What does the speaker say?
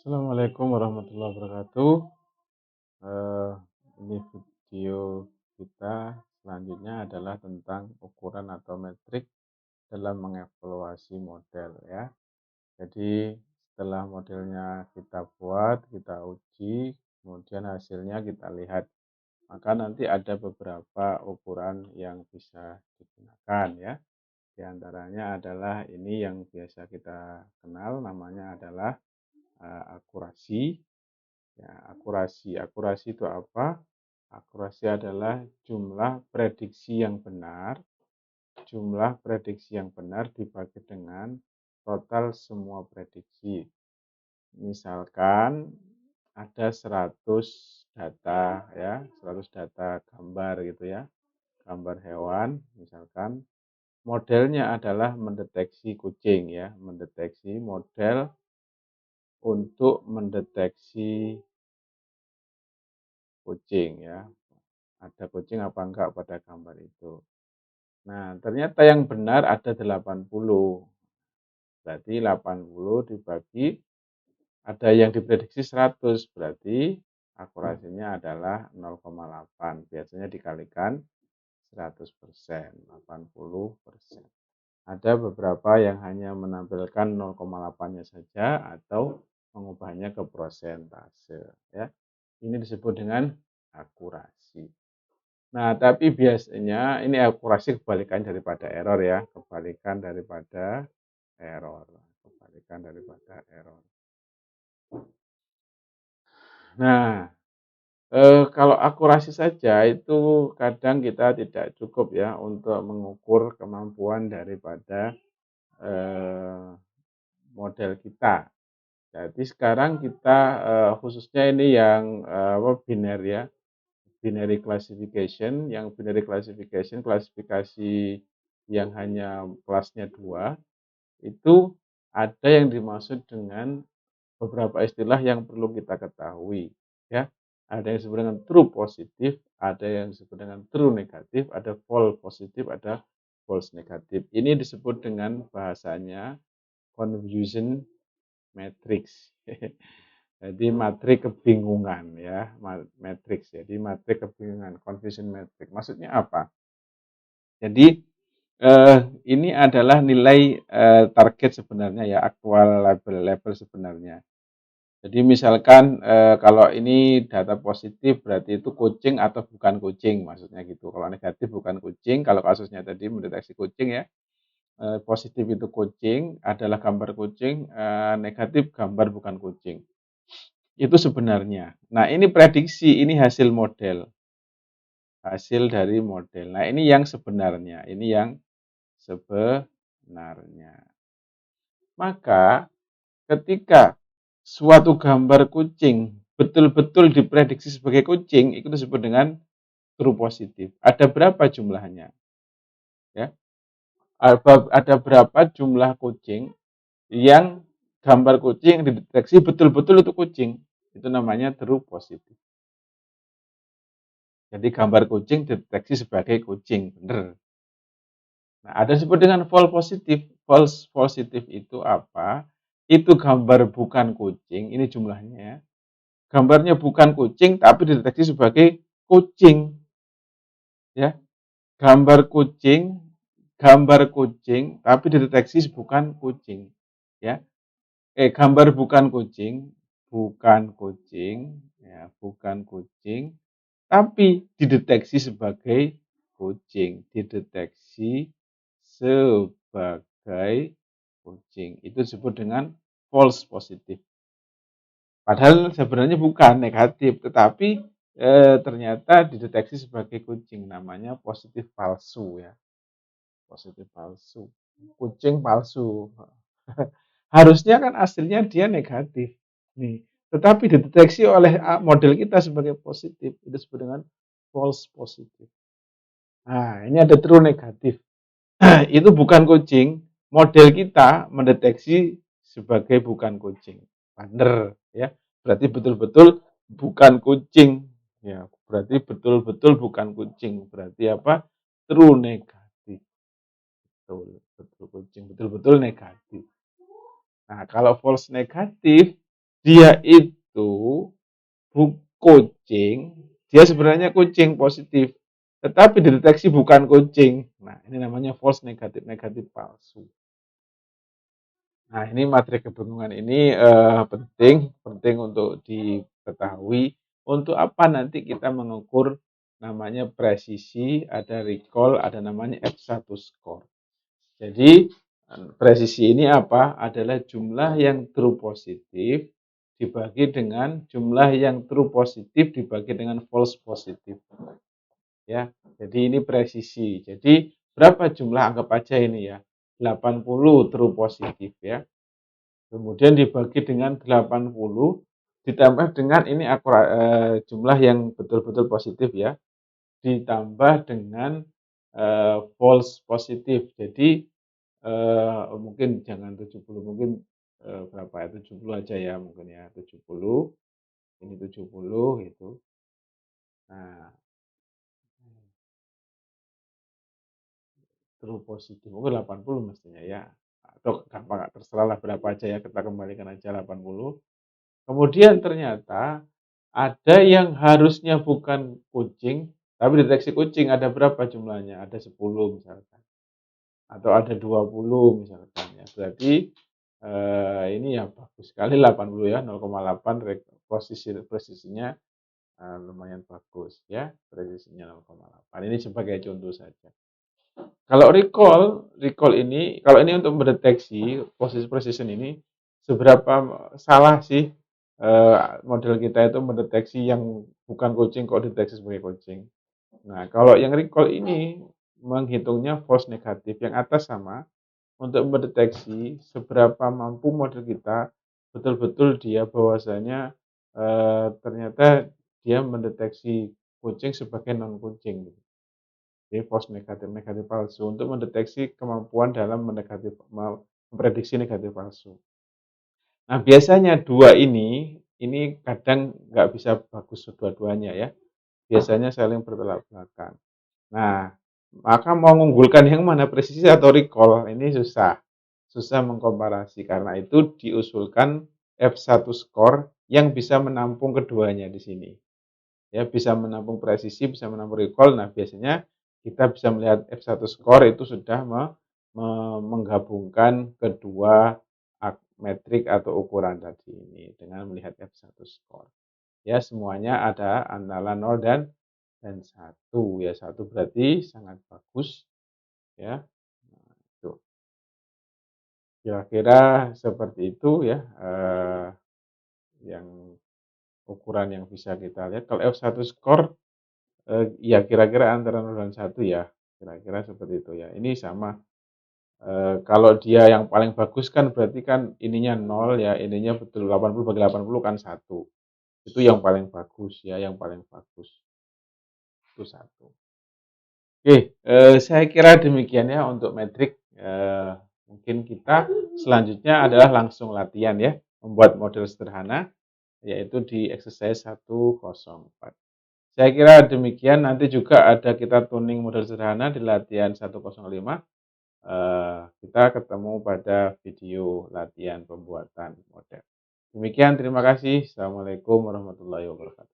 Assalamualaikum warahmatullahi wabarakatuh. Eh, ini video kita selanjutnya adalah tentang ukuran atau metrik dalam mengevaluasi model ya. Jadi setelah modelnya kita buat, kita uji, kemudian hasilnya kita lihat. Maka nanti ada beberapa ukuran yang bisa digunakan ya. Di antaranya adalah ini yang biasa kita kenal namanya adalah akurasi. Ya, akurasi itu apa? Akurasi adalah jumlah prediksi yang benar dibagi dengan total semua prediksi. Misalkan ada 100 data ya, 100 data gambar gitu ya, gambar hewan misalkan. Modelnya adalah mendeteksi kucing ya, mendeteksi model untuk mendeteksi kucing ya. Ada kucing apa enggak pada gambar itu. Nah, ternyata yang benar ada 80. Berarti 80 dibagi, ada yang diprediksi 100, berarti akurasinya adalah 0,8. Biasanya dikalikan 100%, 80%. Ada beberapa yang hanya menampilkan 0,8-nya saja atau mengubahnya ke persentase. Ya. Ini disebut dengan akurasi. Nah, tapi biasanya ini akurasi kebalikan daripada error ya, kebalikan daripada error, kebalikan daripada error. Nah, kalau akurasi saja itu kadang kita tidak cukup ya untuk mengukur kemampuan daripada model kita. Jadi sekarang kita khususnya ini yang biner ya, binary classification, yang binary classification, klasifikasi yang hanya kelasnya 2, itu ada yang dimaksud dengan beberapa istilah yang perlu kita ketahui. Ya, ada yang disebut dengan true positif, ada yang disebut dengan true negatif, ada false positif, ada false negatif. Ini disebut dengan bahasanya confusion matrix. Jadi matrik kebingungan ya, matrix. Jadi matrik kebingungan, confusion matrix. Maksudnya apa? Jadi ini adalah nilai target sebenarnya ya, aktual label sebenarnya. Jadi misalkan kalau ini data positif berarti itu kucing atau bukan kucing, maksudnya gitu. Kalau negatif bukan kucing, kalau kasusnya tadi mendeteksi kucing ya, positif itu kucing, adalah gambar kucing, negatif gambar bukan kucing. Itu sebenarnya. Nah, ini prediksi, ini hasil model. Hasil dari model. Nah, ini yang sebenarnya. Ini yang sebenarnya. Maka ketika suatu gambar kucing betul-betul diprediksi sebagai kucing, itu disebut dengan true positif. Ada berapa jumlahnya? Ya. Ada berapa jumlah kucing yang gambar kucing yang dideteksi betul-betul itu kucing? Itu namanya true positif. Jadi gambar kucing dideteksi sebagai kucing, benar. Nah, ada disebut dengan false positif. False positif itu apa? Itu gambar bukan kucing, ini jumlahnya ya. Gambarnya bukan kucing tapi dideteksi sebagai kucing. Ya, gambar kucing tapi dideteksi bukan kucing. Ya. Gambar bukan kucing, ya, bukan kucing tapi dideteksi sebagai kucing, dideteksi sebagai kucing. Itu disebut dengan false positif. Padahal sebenarnya bukan negatif, tetapi ternyata dideteksi sebagai kucing. Namanya positif palsu ya, positif palsu. Kucing palsu. Harusnya kan aslinya dia negatif. Nih, tetapi dideteksi oleh model kita sebagai positif. Itu disebut dengan false positif. Nah, ini ada true negatif. Itu bukan kucing, model kita mendeteksi sebagai bukan kucing. Benar, ya. Berarti betul-betul bukan kucing. Ya, berarti betul-betul bukan kucing. Berarti apa? True negatif. Betul, betul kucing, betul-betul negatif. Nah, kalau false negatif Dia itu kucing, dia sebenarnya kucing positif, tetapi dideteksi bukan kucing. Nah, ini namanya false negatif, negatif palsu. Nah, ini materi kebingungan ini penting, penting untuk diketahui. Untuk apa nanti kita mengukur namanya presisi, ada recall, ada namanya F1 score. Jadi presisi ini apa? Adalah jumlah yang true positif dibagi dengan jumlah yang true positif dibagi dengan false positif. Ya, jadi ini presisi. Jadi berapa jumlah, anggap aja ini ya, 80 true positif ya. Kemudian dibagi dengan 80 ditambah dengan ini jumlah yang betul-betul positif ya, ditambah dengan false positif. Jadi mungkin jangan 70, mungkin berapa ya, 70 aja ya mungkin ya, 70, ini 70 itu. Nah, true positif mungkin 80 mestinya ya. Atau gampang terserah lah berapa aja ya, kita kembalikan aja 80. Kemudian ternyata ada yang harusnya bukan kucing, tapi deteksi kucing, ada berapa jumlahnya? Ada 10 misalkan. Atau ada 20 misalkan ya. Berarti ini ya bagus sekali 80 ya, 0,8 presisinya lumayan bagus ya, presisinya 0,8. Ini sebagai contoh saja. Kalau recall ini, kalau ini untuk mendeteksi posisi precision ini, seberapa salah sih model kita itu mendeteksi yang bukan kucing kok deteksi sebagai kucing. Nah, kalau yang recall ini menghitungnya false negatif, yang atas sama untuk mendeteksi seberapa mampu model kita betul-betul dia bahwasanya ternyata dia mendeteksi kucing sebagai non kucing. Jadi false negatif, negatif palsu untuk mendeteksi kemampuan dalam memprediksi negatif palsu. Nah, biasanya dua ini kadang nggak bisa bagus dua-duanya ya. Biasanya saling bertolak belakang. Nah, maka mau mengunggulkan yang mana, presisi atau recall, ini susah. Susah mengkomparasi. Karena itu diusulkan F1 score yang bisa menampung keduanya di sini. Ya, bisa menampung presisi, bisa menampung recall. Nah, biasanya kita bisa melihat F1 score itu sudah menggabungkan kedua metrik atau ukuran tadi ini dengan melihat F1 score. Ya, semuanya ada antara 0 dan 1 ya. 1 berarti sangat bagus ya. Nah, itu kira-kira seperti itu ya yang ukuran yang bisa kita lihat. Kalau F1 score ya kira-kira antara 0 dan 1 ya. Kira-kira seperti itu ya. Ini sama kalau dia yang paling bagus kan berarti kan ininya 0 ya, ininya betul 80 bagi 80 kan 1. Itu yang paling bagus ya, yang paling bagus. Itu 1. Oke, saya kira demikian ya untuk metrik. Mungkin kita selanjutnya adalah langsung latihan ya, membuat model sederhana, yaitu di exercise 104. Saya kira demikian, nanti juga ada kita tuning model sederhana di latihan 105. Kita ketemu pada video latihan pembuatan model. Demikian, terima kasih. Assalamualaikum warahmatullahi wabarakatuh.